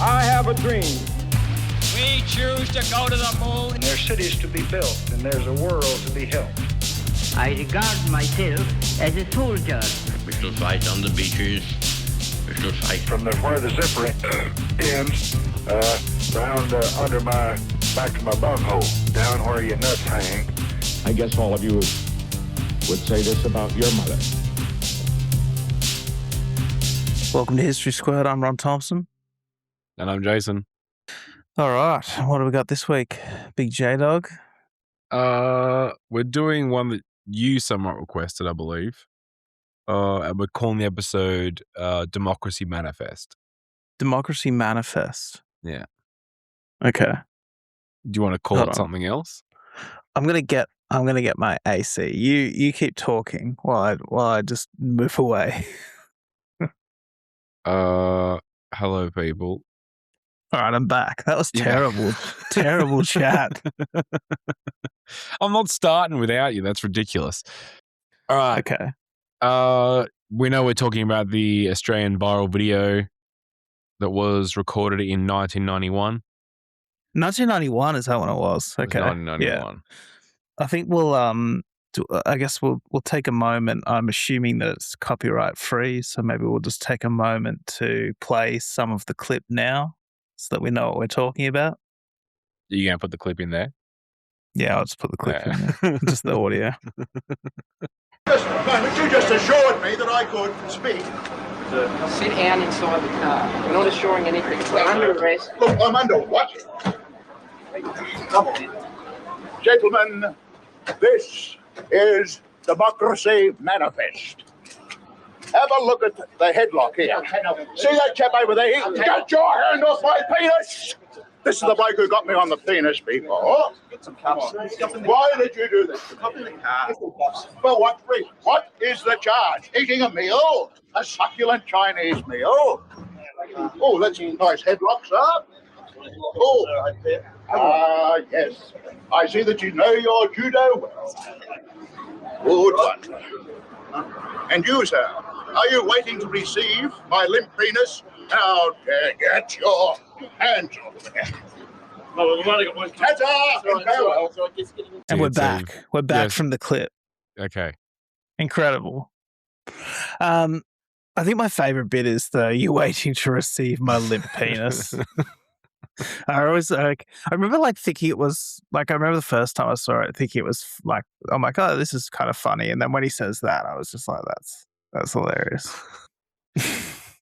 I have a dream. We choose to go to the moon. There's cities to be built, and there's a world to be helped. I regard myself as a soldier. We shall fight on the beaches. We shall fight from where the zipper ends, round under my, back to my bunghole, down where your nuts hang. I guess all of you would say this about your mother. Welcome to History Squirt. I'm Ron Thompson. And I'm Jason. All right. What do we got this week? Big J-Dog? We're doing one that you somewhat requested, I believe. And we're calling the episode Democracy Manifest. Democracy Manifest? Yeah. Okay. Do you want to call it something else? I'm gonna get my AC. You keep talking while I just move away. Hello, people. All right, I'm back. That was terrible. Terrible chat. I'm not starting without you. That's ridiculous. All right. Okay. We know we're talking about the Australian viral video that was recorded in 1991. 1991 is that when it was? Okay. 1991. Yeah. I think we'll take a moment. I'm assuming that it's copyright free, so maybe we'll just take a moment to play some of the clip now so that we know what we're talking about. Are you going to put the clip in there? Yeah, I'll just put the clip in there. Just the audio. Just a moment, you just assured me that I could speak. Sit down inside the car. We're not assuring anything. We're under arrest. Look, I'm under what? Come on. Gentlemen, this is Democracy Manifest. Have a look at the headlock here. See that chap over there? Get your hand off my penis! This is the bloke who got me on the penis before. Why did you do this? For what reason? What is the charge? Eating a meal? A succulent Chinese meal? Oh, that's a nice headlock, sir. Oh, yes. I see that you know your judo well. Good one. And you, sir, are you waiting to receive my limp penis? Now, get your hands off there. And we're back. We're back from the clip. Okay. Incredible. I think my favorite bit is you waiting to receive my limp penis. I remember thinking it was I remember the first time I saw it, thinking it was I'm like, oh, this is kind of funny. And then when he says that, I was just like, that's hilarious.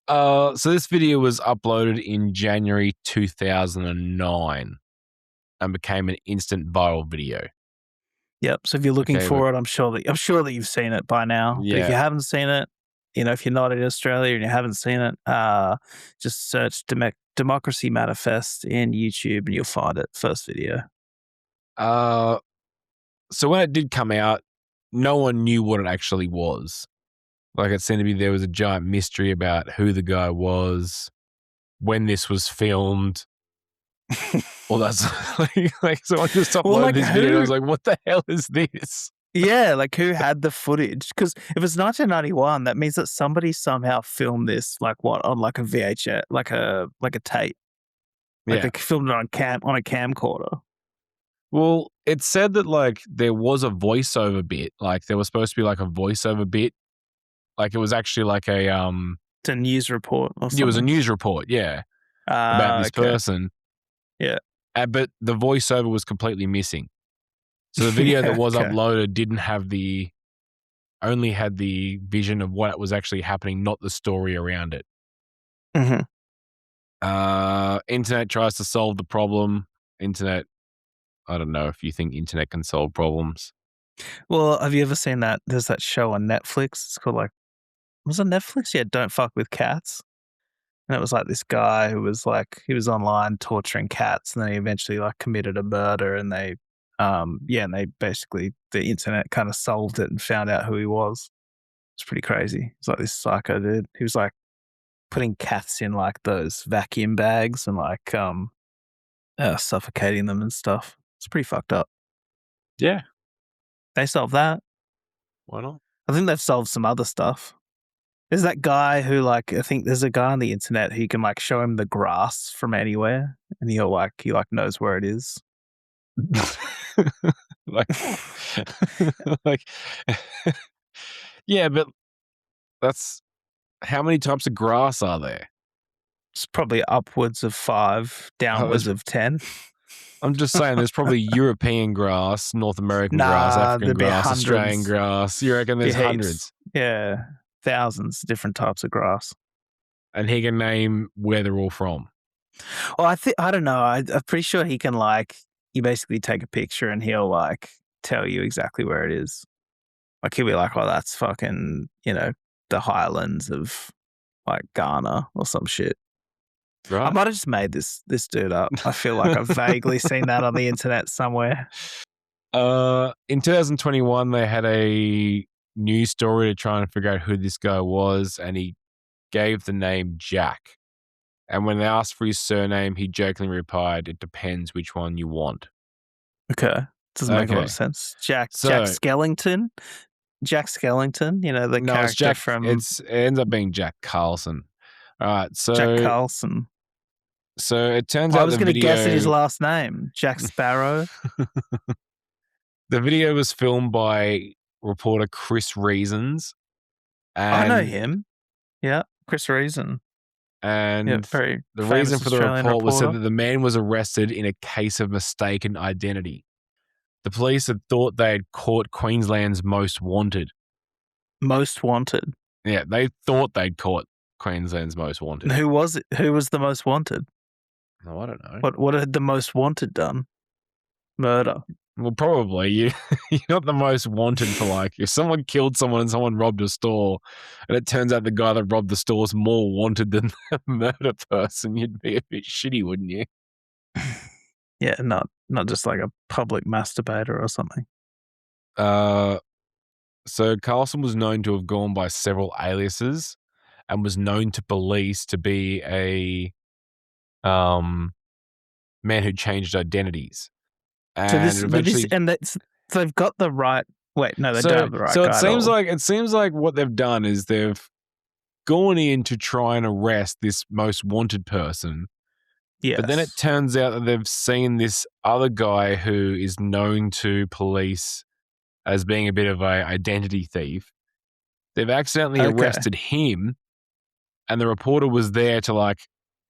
So this video was uploaded in January 2009 and became an instant viral video. Yep. So if you're looking for it, I'm sure that you've seen it by now. Yeah. But if you haven't seen it, if you're not in Australia and you haven't seen it, just search Democracy Manifest in YouTube and you'll find it. First video. So when it did come out, no one knew what it actually was. It seemed to be there was a giant mystery about who the guy was, when this was filmed. Well, that's someone just uploaded this video and I was like, what the hell is this? Yeah, who had the footage? Because if it's 1991, that means that somebody somehow filmed this, on a VHS, like a tape. They filmed it on a camcorder. Well, it said that there was a voiceover bit. There was supposed to be a voiceover bit. It was actually it's a news report or something. It was a news report, yeah. About this person. Yeah. But the voiceover was completely missing. So the video that was uploaded only had the vision of what was actually happening, not the story around it. Mm-hmm. Internet tries to solve the problem. Internet, I don't know if you think internet can solve problems. Well, have you ever seen that? There's that show on Netflix. It's called was it Netflix? Yeah, Don't Fuck with Cats. And it was this guy who was he was online torturing cats, and then he eventually committed a murder, and they and they basically, the internet kind of solved it and found out who he was. It's pretty crazy. It's this psycho dude. He was putting cats in those vacuum bags and suffocating them and stuff. It's pretty fucked up. Yeah. They solved that. Why not? I think they've solved some other stuff. There's that guy who, like, I think there's a guy on the internet who you can, like, show him the grass from anywhere, and he knows where it is. like, like, yeah, but that's how many types of grass are there? It's probably upwards of 5, downwards of 10. I'm just saying, there's probably European grass, North American grass, African grass, Australian grass. You reckon there's hundreds? Yeah, thousands of different types of grass. And he can name where they're all from. Well, I don't know. I'm pretty sure he can, like, you basically take a picture and he'll, like, tell you exactly where it is. Like, he'll be like, oh, that's fucking, the highlands of, like, Ghana or some shit. Right. I might have just made this dude up. I feel like I've vaguely seen that on the internet somewhere. In 2021, they had a news story to try and figure out who this guy was, and he gave the name Jack. And when they asked for his surname, he jokingly replied, "It depends which one you want." Okay. Doesn't make a lot of sense. Jack Skellington? Jack Skellington, the character from... It ends up being Jack Karlson. All right, so... Jack Karlson. So it turns out I was going to guess his last name. Jack Sparrow. The video was filmed by reporter Chris Reasons. I know him. Yeah, Chris Reason. And the reason for the Australian report was said reporter. that the man was arrested in a case of mistaken identity. The police had thought they had caught Queensland's most wanted. Most wanted? Yeah, they thought they'd caught Queensland's most wanted. Who was it? Who was the most wanted? No, I don't know. What had the most wanted done? Murder. Well, probably. You're not the most wanted for, like, if someone killed someone and someone robbed a store, and it turns out the guy that robbed the store is more wanted than the murder person, you'd be a bit shitty, wouldn't you? Yeah, not just like a public masturbator or something. So Karlson was known to have gone by several aliases and was known to police to be a man who changed identities. And so eventually, so they've got the right. Wait, no, they don't have the right. So guy it seems like what they've done is they've gone in to try and arrest this most wanted person. Yes. But then it turns out that they've seen this other guy who is known to police as being a bit of a identity thief. They've accidentally arrested him, and the reporter was there to, like,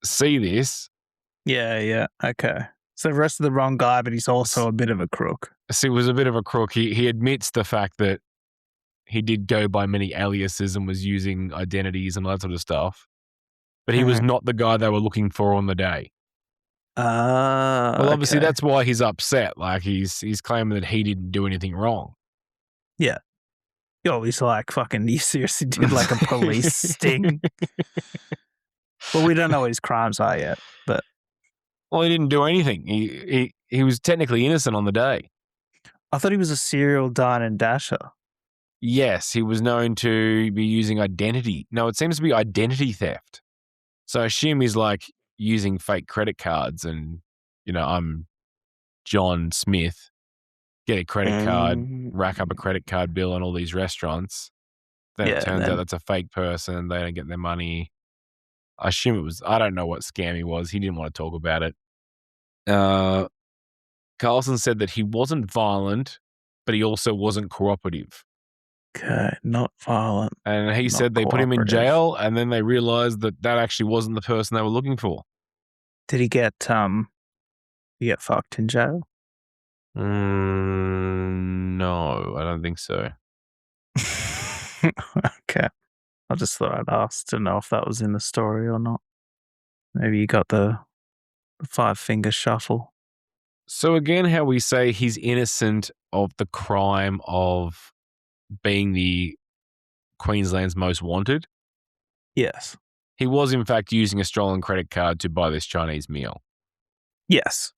see this. Yeah, okay. So they've arrested the wrong guy, but he's also a bit of a crook. So he was a bit of a crook. He admits the fact that he did go by many aliases and was using identities and all that sort of stuff. But he was not the guy they were looking for on the day. Well, obviously that's why he's upset. Like, he's claiming that he didn't do anything wrong. Yeah. Yo, he's like, fucking, you seriously did like a police sting? Well, we don't know what his crimes are yet, but... Well, he didn't do anything. He was technically innocent on the day. I thought he was a serial dine and dasher. Yes, he was known to be using identity. No, it seems to be identity theft. So I assume he's, like, using fake credit cards and, I'm John Smith, get a credit card, rack up a credit card bill on all these restaurants. Then it turns out that's a fake person. They don't get their money. I assume it was, I don't know what scam he was. He didn't want to talk about it. Karlson said that he wasn't violent, but he also wasn't cooperative. Okay, not violent. And he said they put him in jail, and then they realized that actually wasn't the person they were looking for. Did he get fucked in jail? No, I don't think so. Okay. I just thought I'd ask to know if that was in the story or not. Maybe you got the 5-finger shuffle. So again, how we say he's innocent of the crime of being the Queensland's most wanted. Yes. He was in fact using a stolen credit card to buy this Chinese meal. Yes.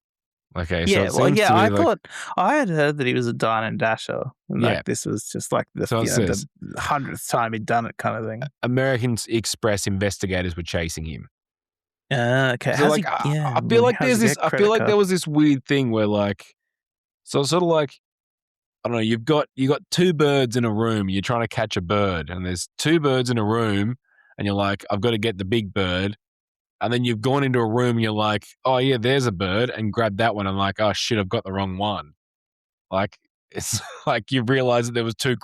Okay. Yeah, so I thought I had heard that he was a dine and dasher. And like this was just like the 100th time he'd done it kind of thing. American Express investigators were chasing him. Okay. So I feel like there was this weird thing where, like, so sort of like, I don't know, you got 2 birds in a room, you're trying to catch a bird, and there's 2 birds in a room, and you're like, I've got to get the big bird. And then you've gone into a room and you're like, oh yeah, there's a bird, and grab that one, and like, oh shit, I've got the wrong one. Like, it's like you realize that there was 2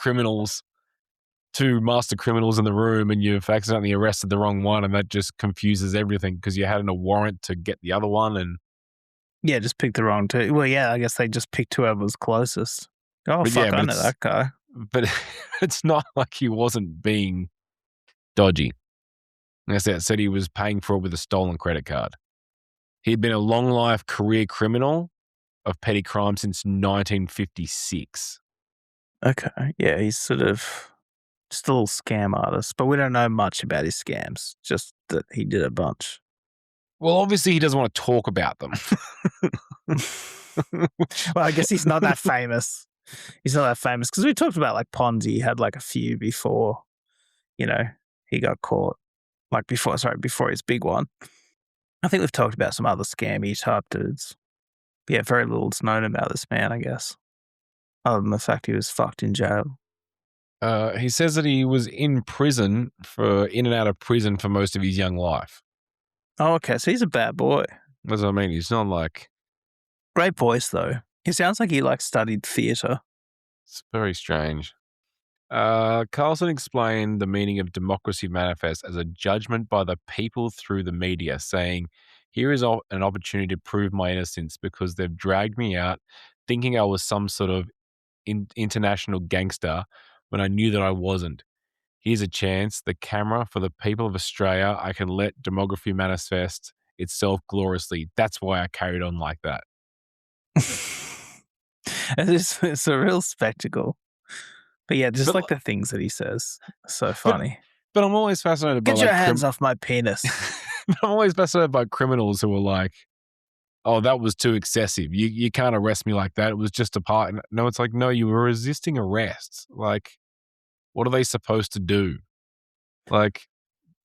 master criminals in the room, and you've accidentally arrested the wrong one, and that just confuses everything because you had a warrant to get the other one. And yeah, just picked the wrong 2. Well, yeah, I guess they just picked whoever was closest. Oh, but fuck, yeah, I know that guy. But it's not like he wasn't being dodgy. Like I said he was paying for it with a stolen credit card. He'd been a long life career criminal of petty crime since 1956. Okay, yeah, he's sort of just a little scam artist, but we don't know much about his scams, just that he did a bunch. Well, obviously he doesn't want to talk about them. Well, I guess he's not that famous. He's not that famous because we talked about like Ponzi. He had like a few before, he got caught. Like before his big one. I think we've talked about some other scammy type dudes. But yeah, very little's known about this man, I guess. Other than the fact he was fucked in jail. He says that he was in and out of prison for most of his young life. Oh, okay. So he's a bad boy. That's what I mean. He's not like... Great voice, though. He sounds like he studied theatre. It's very strange. Karlson explained the meaning of Democracy Manifest as a judgment by the people through the media, saying, here is an opportunity to prove my innocence because they've dragged me out thinking I was some sort of international gangster when I knew that I wasn't. Here's a chance, the camera for the people of Australia. I can let Democracy manifest itself gloriously. That's why I carried on like that. It's a real spectacle. But yeah, just like the things that he says. So funny. But I'm always fascinated by... Get your hands off my penis. I'm always fascinated by criminals who are like, oh, that was too excessive. You can't arrest me like that. It was just a part. No, it's like, no, you were resisting arrest. Like, what are they supposed to do? Like,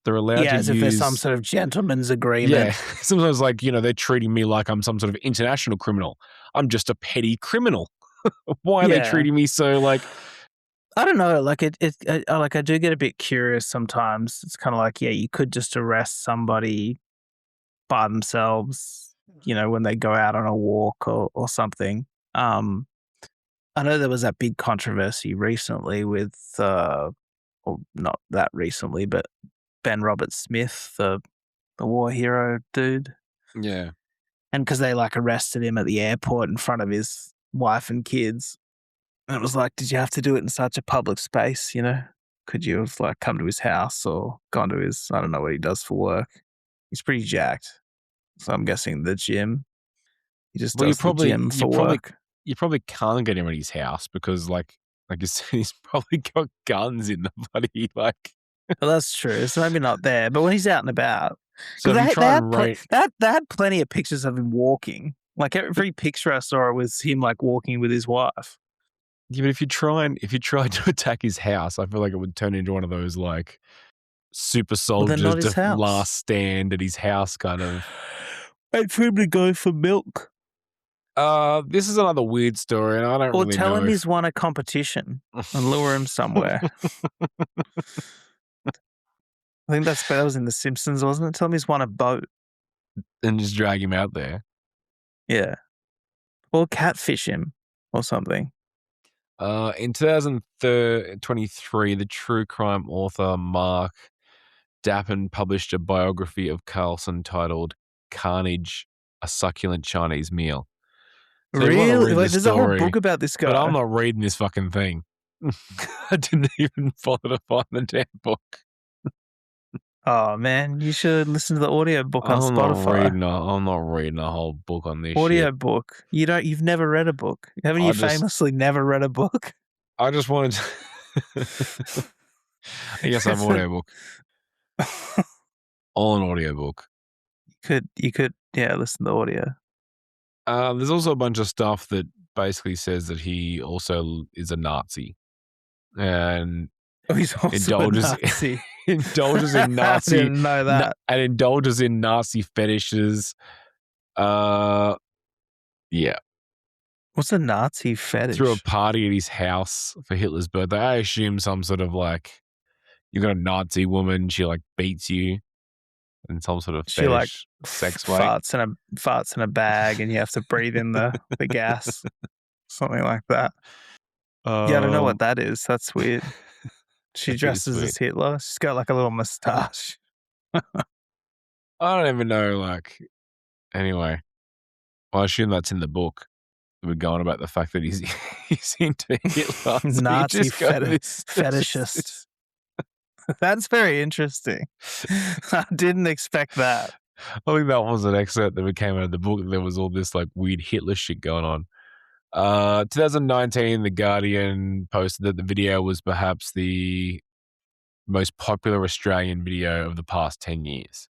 they're allowed to as if there's some sort of gentleman's agreement. Yeah. Sometimes like, they're treating me like I'm some sort of international criminal. I'm just a petty criminal. Why are they treating me so like... I don't know. Like I do get a bit curious sometimes. It's kind of like, yeah, you could just arrest somebody by themselves, when they go out on a walk or something. I know there was that big controversy recently with, or not that recently, but Ben Roberts-Smith, the war hero dude. Yeah. And because they arrested him at the airport in front of his wife and kids. And it was like, did you have to do it in such a public space, Could you have come to his house or gone to his, I don't know what he does for work. He's pretty jacked. So I'm guessing the gym. He just does the gym for work. You probably can't get him at his house because like you said, he's probably got guns in the bloody Well, that's true. So maybe not there. But when he's out and about. So if you try and rate... They had plenty of pictures of him walking. Like every picture I saw was him walking with his wife. Yeah, but if you try to attack his house, I feel like it would turn into one of those super soldiers last stand at his house kind of. Wait for him to go for milk. This is another weird story, and I don't really know. Or tell him he's won a competition and lure him somewhere. I think that was in The Simpsons, wasn't it? Tell him he's won a boat. And just drag him out there. Yeah. Or catfish him or something. In 2023, the true crime author Mark Dappen published a biography of Karlson titled Carnage, A Succulent Chinese Meal. So really? There's a whole book about this guy. But I'm not reading this fucking thing. I didn't even bother to find the damn book. Oh, man, you should listen to the audiobook on Spotify. I'm not reading a whole book on this audiobook. You've never read a book. Haven't you famously never read a book? I just wanted to... Yes, I'm audiobook. All an audiobook. You could, listen to the audio. There's also a bunch of stuff that basically says that he also is a Nazi. And he's also a Nazi. Indulges in Nazi. I didn't know that. And indulges in Nazi fetishes. Yeah. What's a Nazi fetish? Threw a party at his house for Hitler's birthday. I assume some sort of like, you've got a Nazi woman, she like beats you in some sort of She fetish like sex way. farts in a bag, and you have to breathe in the gas, something like that. Yeah, I don't know what that is. That's weird. She dresses as Hitler. She's got like a little mustache. I don't even know. Like, anyway, I assume that's in the book. We're going about the fact that he's into Hitler. So Nazi fetishist. That's very interesting. I didn't expect that. I think that was an excerpt that came out of the book. There was all this like weird Hitler shit going on. 2019, The Guardian posted that the video was perhaps the most popular Australian video of the past 10 years.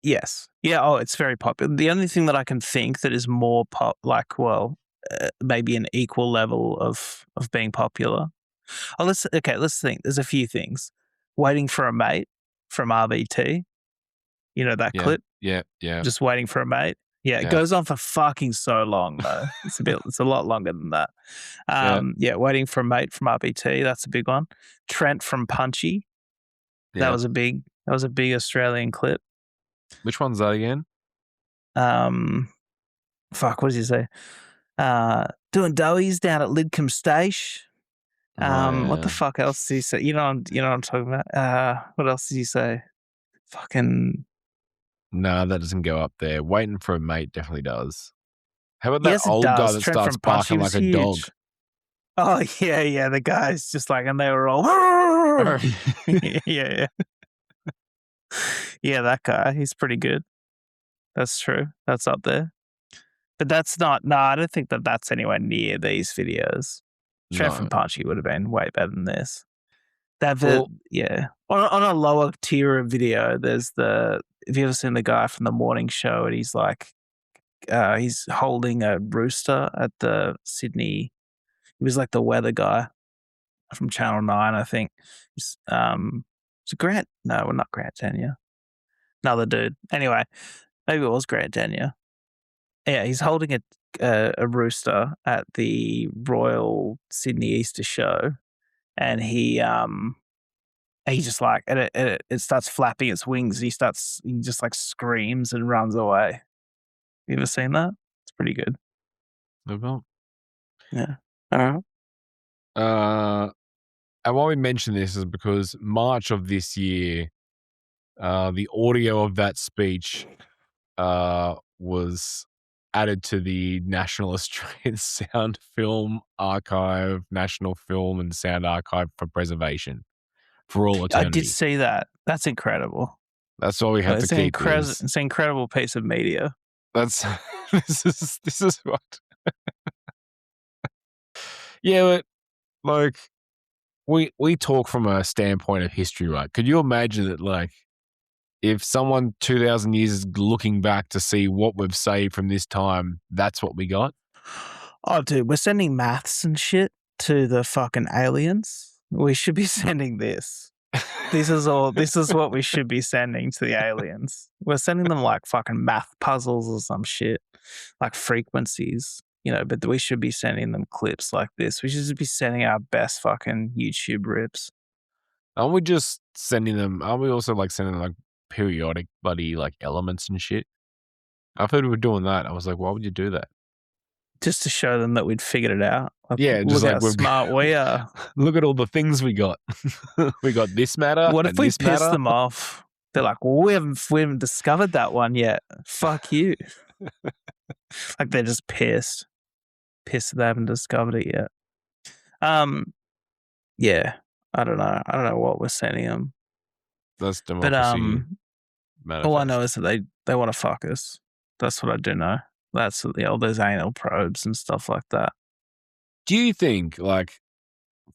Yes. Yeah. Oh, it's very popular. The only thing that I can think that is more maybe an equal level of being popular. Oh, let's think. There's a few things. Waiting for a Mate from RBT. You know that clip? Yeah. Just waiting for a mate. Yeah, it goes on for fucking so long though. It's a lot longer than that. Waiting for a Mate from RBT. That's a big one. Trent from Punchy. Yeah. That was a big Australian clip. Which one's that again? What did you say? Doing doughies down at Lidcombe Station. What the fuck else did he say? You know what I'm talking about. What else did he say? Fucking. No, that doesn't go up there. Waiting for a Mate definitely does. How about that old guy that starts barking like a dog? Oh yeah. The guy's just like, and they were all. Yeah. Yeah, that guy. He's pretty good. That's true. That's up there. But that's not. No, I don't think that's anywhere near these videos. Trent from Punchy would have been way better than this. Yeah. On a lower tier of video, there's have you ever seen the guy from the morning show? And he's like, he's holding a rooster at the Sydney. He was like the weather guy from Channel 9, I think. It's Grant. No, we're not Grant Denyer. Another dude. Anyway, maybe it was Grant Denyer. Yeah, he's holding a rooster at the Royal Sydney Easter Show, and he just like it starts flapping its wings. He just like screams and runs away. You ever seen that? It's pretty good. No. Yeah. All right. And why we mention this is because March of this year, the audio of that speech was added to the National Australian Sound Film Archive, National Film and Sound Archive for preservation for all eternity. I did see that. That's incredible. That's why we have to keep this. It's an incredible piece of media. This is what. Yeah, but like we talk from a standpoint of history, right? Could you imagine that, like, if someone 2,000 years is looking back to see what we've saved from this time, that's what we got? Oh, dude, we're sending maths and shit to the fucking aliens. We should be sending this. This is what we should be sending to the aliens. We're sending them like fucking math puzzles or some shit, like frequencies, but we should be sending them clips like this. We should just be sending our best fucking YouTube rips. Aren't we just sending them? Aren't we also like sending like periodic bloody like elements and shit? I've heard we were doing that. I was like, why would you do that? Just to show them that we'd figured it out. Like, yeah, just look like how smart we are. Look at all the things we got. We got this matter. What if we piss them off? They're like, well, we haven't discovered that one yet. Fuck you. Like they're just pissed they haven't discovered it yet. Yeah, I don't know what we're sending them. That's democracy. But all I know is that they want to fuck us. That's what I do know. That's those anal probes and stuff like that. Do you think, like,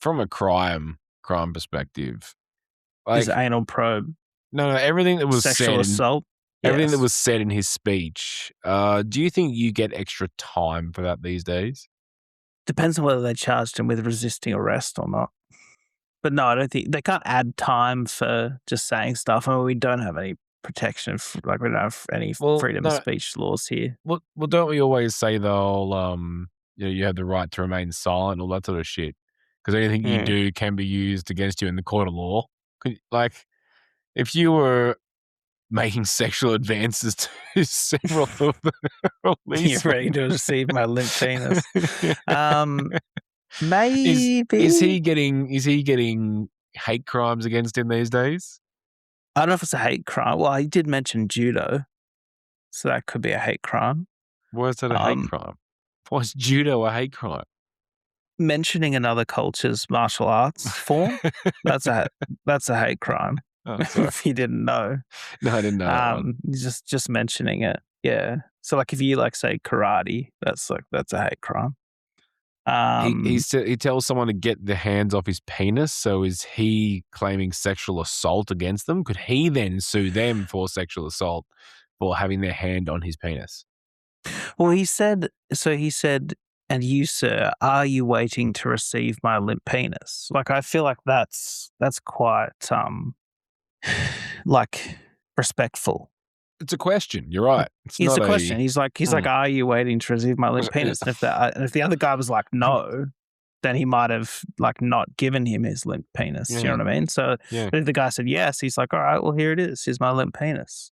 from a crime perspective, like, is anal probe? No, everything that was sexual assault. Everything that was said in his speech. Do you think you get extra time for that these days? Depends on whether they charged him with resisting arrest or not. But no, I don't think they can't add time for just saying stuff. I mean, we don't have any protection, we don't have any freedom of speech laws here. Well, don't we always say the whole, you have the right to remain silent, all that sort of shit. Because anything you do can be used against you in the court of law. Like, if you were making sexual advances to several of the police, You're ready to receive my limp penis. Maybe is he getting hate crimes against him these days? I don't know if it's a hate crime. Well, he did mention judo, so that could be a hate crime. Why is that a hate crime? Why is judo a hate crime? Mentioning another culture's martial arts form, that's a hate crime. Oh, if you didn't know. No, I didn't know. That one. Just mentioning it. Yeah. So like if you like say karate, that's a hate crime. He tells someone to get their hands off his penis. So is he claiming sexual assault against them? Could he then sue them for sexual assault for having their hand on his penis? Well, he said, and you, sir, are you waiting to receive my limp penis? Like, I feel like that's quite, like, respectful. It's a question. You're right. It's a question. He's like, are you waiting to receive my limp penis? And if the other guy was like, no, then he might have like not given him his limp penis. You know what I mean? So if the guy said yes, he's like, all right, well, here it is. Here's my limp penis.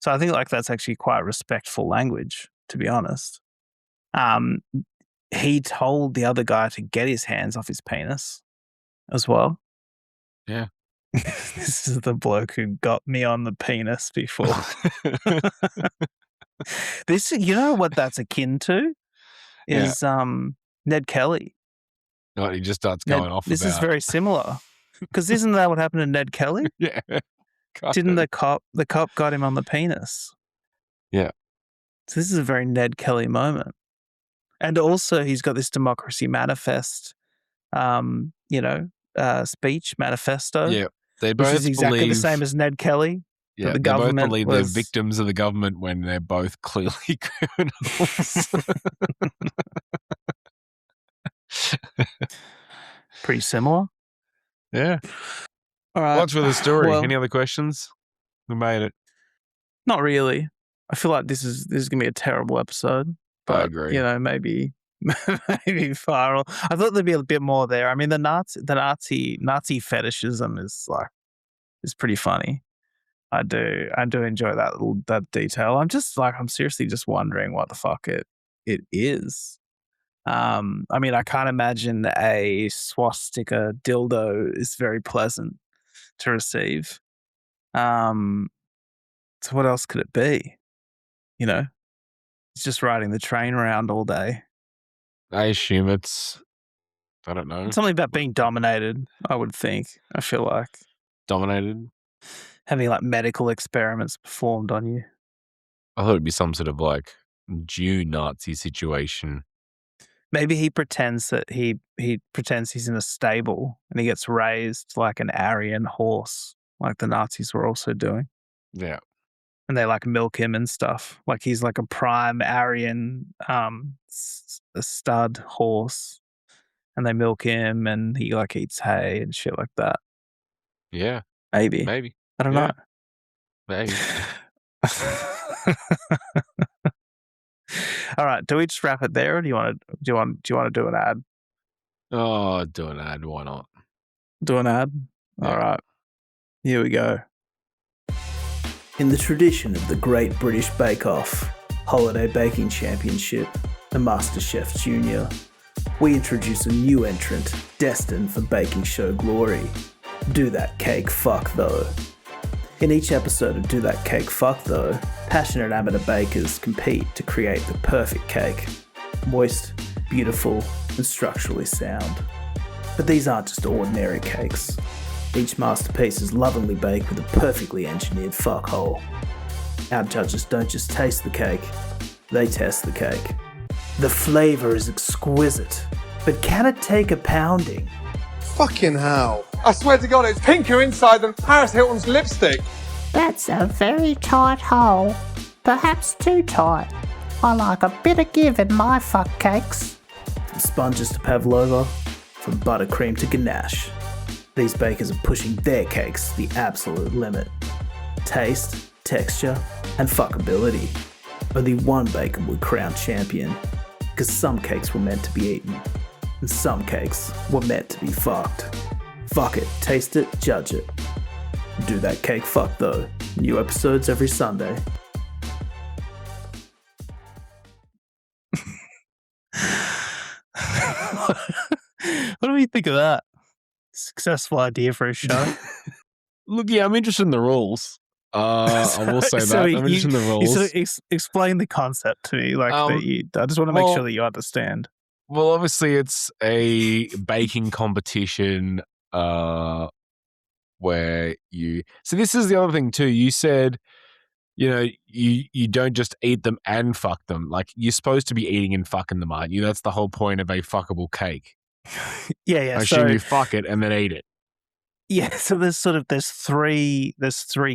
So I think like that's actually quite respectful language, to be honest. He told the other guy to get his hands off his penis as well. Yeah. This is the bloke who got me on the penis before. This, you know what that's akin to? Is Ned Kelly. No, he just starts going off. This is very similar. Because isn't that what happened to Ned Kelly? Yeah. Didn't the cop got him on the penis? Yeah. So this is a very Ned Kelly moment. And also he's got this Democracy Manifest, speech manifesto. Yeah. They both which is exactly the same as Ned Kelly. Yeah, the they both believe they're victims of the government when they're both clearly criminals. Pretty similar. Yeah. All right. What's with the story? Any other questions? We made it. Not really. I feel like this is going to be a terrible episode. But, I agree. Maybe viral. I thought there'd be a bit more there. I mean, the Nazi fetishism is pretty funny. I do enjoy that detail. I'm seriously just wondering what the fuck it is. I mean, I can't imagine a swastika dildo is very pleasant to receive. So what else could it be? It's just riding the train around all day. I assume I don't know. Something about being dominated, I would think. I feel like. Dominated? Having like medical experiments performed on you. I thought it'd be some sort of like Jew Nazi situation. Maybe he pretends that he pretends he's in a stable and he gets raised like an Aryan horse, like the Nazis were also doing. Yeah. And they like milk him and stuff. Like he's like a prime Aryan a stud horse. And they milk him and he like eats hay and shit like that. Yeah. Maybe. I don't know. Maybe. All right. Do we just wrap it there or do you want to do an ad? Oh, do an ad. Why not? Do an ad? Yeah. All right. Here we go. In the tradition of the Great British Bake Off, Holiday Baking Championship, and MasterChef Junior, we introduce a new entrant destined for baking show glory. Do That Cake Fuck Though. In each episode of Do That Cake Fuck Though, passionate amateur bakers compete to create the perfect cake. Moist, beautiful, and structurally sound. But these aren't just ordinary cakes. Each masterpiece is lovingly baked with a perfectly engineered fuckhole. Our judges don't just taste the cake, they test the cake. The flavour is exquisite, but can it take a pounding? Fucking hell. I swear to God, it's pinker inside than Paris Hilton's lipstick. That's a very tight hole. Perhaps too tight. I like a bit of give in my fuck cakes. From sponges to pavlova, from buttercream to ganache. These bakers are pushing their cakes to the absolute limit. Taste, texture, and fuckability. Only one baker would crown champion. Because some cakes were meant to be eaten, and some cakes were meant to be fucked. Fuck it, taste it, judge it. Do that cake fuck though. New episodes every Sunday. What do we think of that? Successful idea for a show. Look, yeah, I'm interested in the rules. I will say that. I'm interested in the rules. You sort of explain the concept to me. Like I just want to make sure that you understand. Well, obviously, it's a baking competition where you. So this is the other thing too. You said, you don't just eat them and fuck them. Like you're supposed to be eating and fucking them, aren't you? That's the whole point of a fuckable cake. Yeah. I assume you fuck it and then eat it. Yeah, so there's three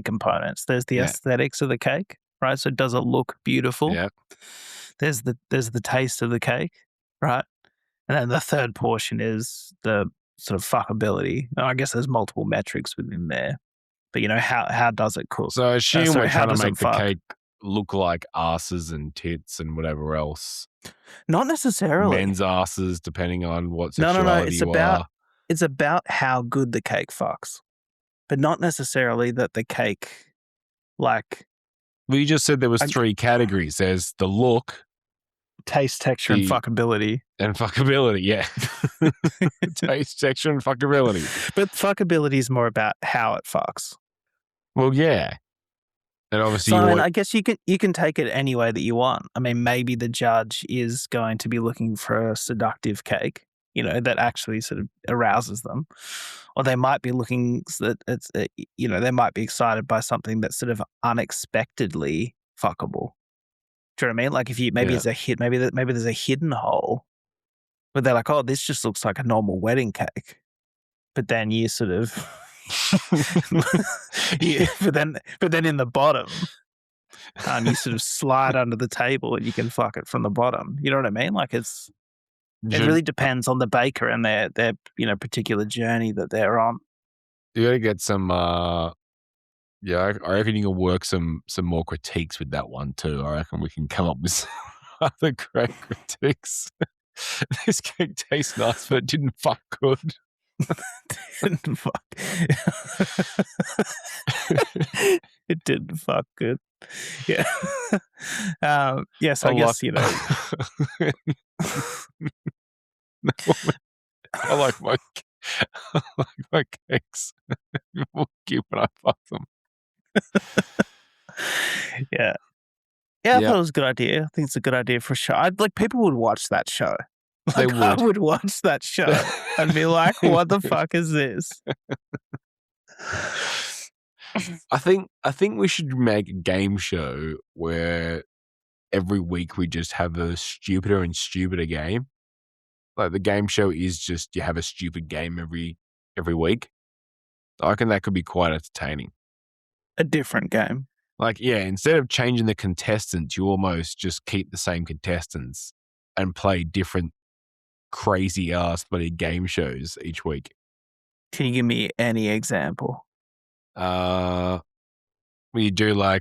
components. There's the aesthetics of the cake, right? So does it look beautiful? Yeah. There's the taste of the cake, right? And then the third portion is the sort of fuckability. I guess there's multiple metrics within there. But how does it cook? So I assume we're trying to make the cake look like asses and tits and whatever else. Not necessarily. Men's asses, depending on what sexuality you are. It's about how good the cake fucks, but not necessarily that the cake, like... Well, you just said there was three categories. There's the look, taste, texture, and fuckability. And fuckability, yeah. Taste, texture, and fuckability. But fuckability is more about how it fucks. Well, yeah. And obviously, I guess you can take it any way that you want. I mean, maybe the judge is going to be looking for a seductive cake, that actually sort of arouses them, or they might be looking that it's, they might be excited by something that's sort of unexpectedly fuckable. Do you know what I mean? Like if it's a hit, maybe there's a hidden hole where they're like, oh, this just looks like a normal wedding cake, but then you sort of, but then in the bottom, you sort of slide under the table and you can fuck it from the bottom. You know what I mean? Like it really depends on the baker and their particular journey that they're on. You gotta get some. I reckon you can work some more critiques with that one too. I reckon we can come up with some other great critiques. This cake tastes nice, but it didn't fuck good. Didn't fuck. It didn't fuck good. Yeah. Yes, I guess I like my cakes. People cute when I fuck them. Yeah. I thought it was a good idea. I think it's a good idea for a show. People would watch that show. They would. I would watch that show and be like, what the fuck is this? I think we should make a game show where every week we just have a stupider and stupider game. Like the game show is just you have a stupid game every week. I reckon that could be quite entertaining. A different game. Like, yeah, instead of changing the contestants, you almost just keep the same contestants and play different crazy ass bloody game shows each week. Can you give me any example? Where you do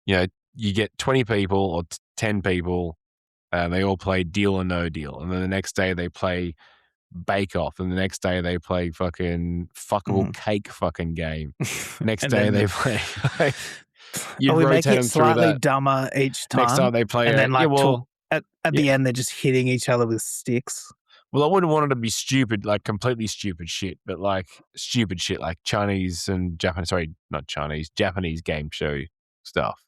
you get 20 people or 10 people and they all play Deal or No Deal. And then the next day they play Bake Off. And the next day they play fucking fuckable cake fucking game. Next day they play... You we rotate make it them slightly through that. dumber each time. Next time they play and then at the yeah. end they're just hitting each other with sticks. Well, I wouldn't want it to be stupid, like completely stupid shit, but like stupid shit like Chinese and Japanese, not Chinese, Japanese game show stuff.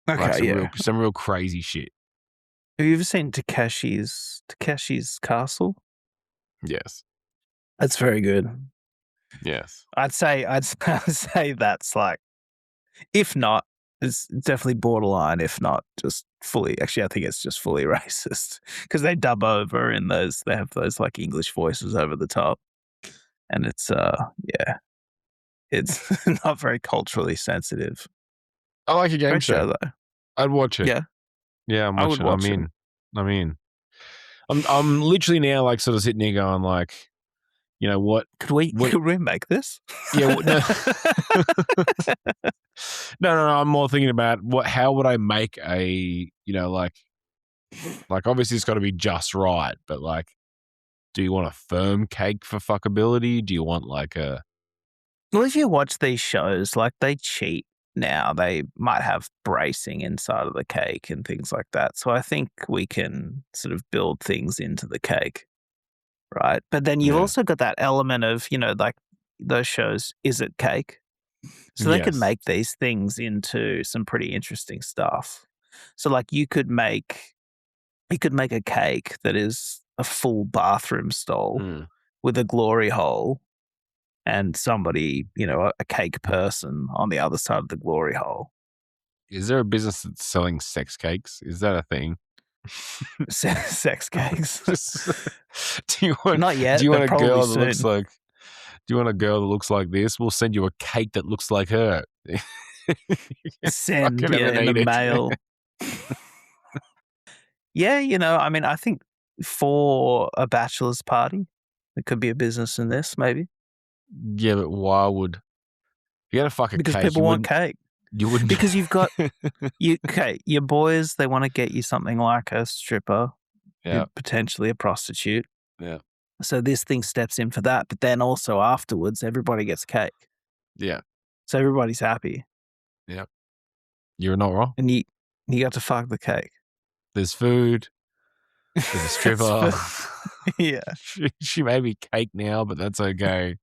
Okay, like some real crazy shit. Have you ever seen Takeshi's Castle? Yes. That's very good. Yes. I'd say that's like, if not, it's definitely borderline, if not just fully, actually I think it's just fully racist because they dub over they have those like English voices over the top and it's it's not very culturally sensitive. I like a game show though. I'd watch it. Yeah, I'm watching it. I'm literally now like sort of sitting here going like, you know what? Could we make this? Yeah. No. I'm more thinking about how would I make a, like Like, obviously, it's got to be just right, but like, do you want a firm cake for fuckability? Do you want like a? Well, if you watch these shows, like they cheat now. They might have bracing inside of the cake and things like that. So I think we can sort of build things into the cake, right? But then you've also got that element of, like those shows, is it cake? So they could make these things into some pretty interesting stuff. So like you could make a cake that is a full bathroom stall with a glory hole and somebody, a cake person on the other side of the glory hole. Is there a business that's selling sex cakes? Is that a thing? Sex cakes? Do you want? Not yet. Do you want a girl soon. that looks like? Do you want a girl that looks like this? We'll send you a cake that looks like her. Send in the mail. Yeah, I think for a bachelor's party, there could be a business in this, maybe. Yeah, but why would you gotta fuck a because cake? Because people want cake. You wouldn't. Because you've got your boys, they want to get you something like a stripper, potentially a prostitute. Yeah. So this thing steps in for that, but then also afterwards, everybody gets cake. Yeah. So everybody's happy. Yeah. You're not wrong. And you got to fuck the cake. There's food. There's a stripper. Yeah. She may be cake now, but that's okay.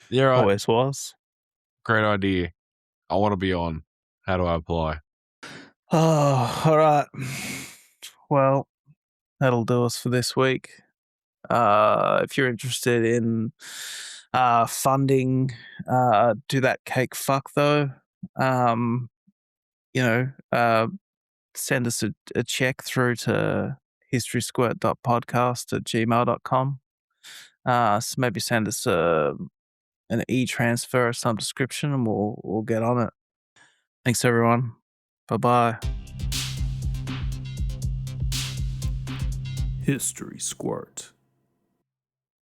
You're right. Always was. Great idea. I want to be on. How do I apply? Oh, all right. Well, that'll do us for this week. If you're interested in funding, do that cake fuck though. Send us a check through to historysquirt.podcast@gmail.com. So maybe send us an e-transfer of some description and we'll get on it. Thanks everyone. Bye-bye. History Squirt.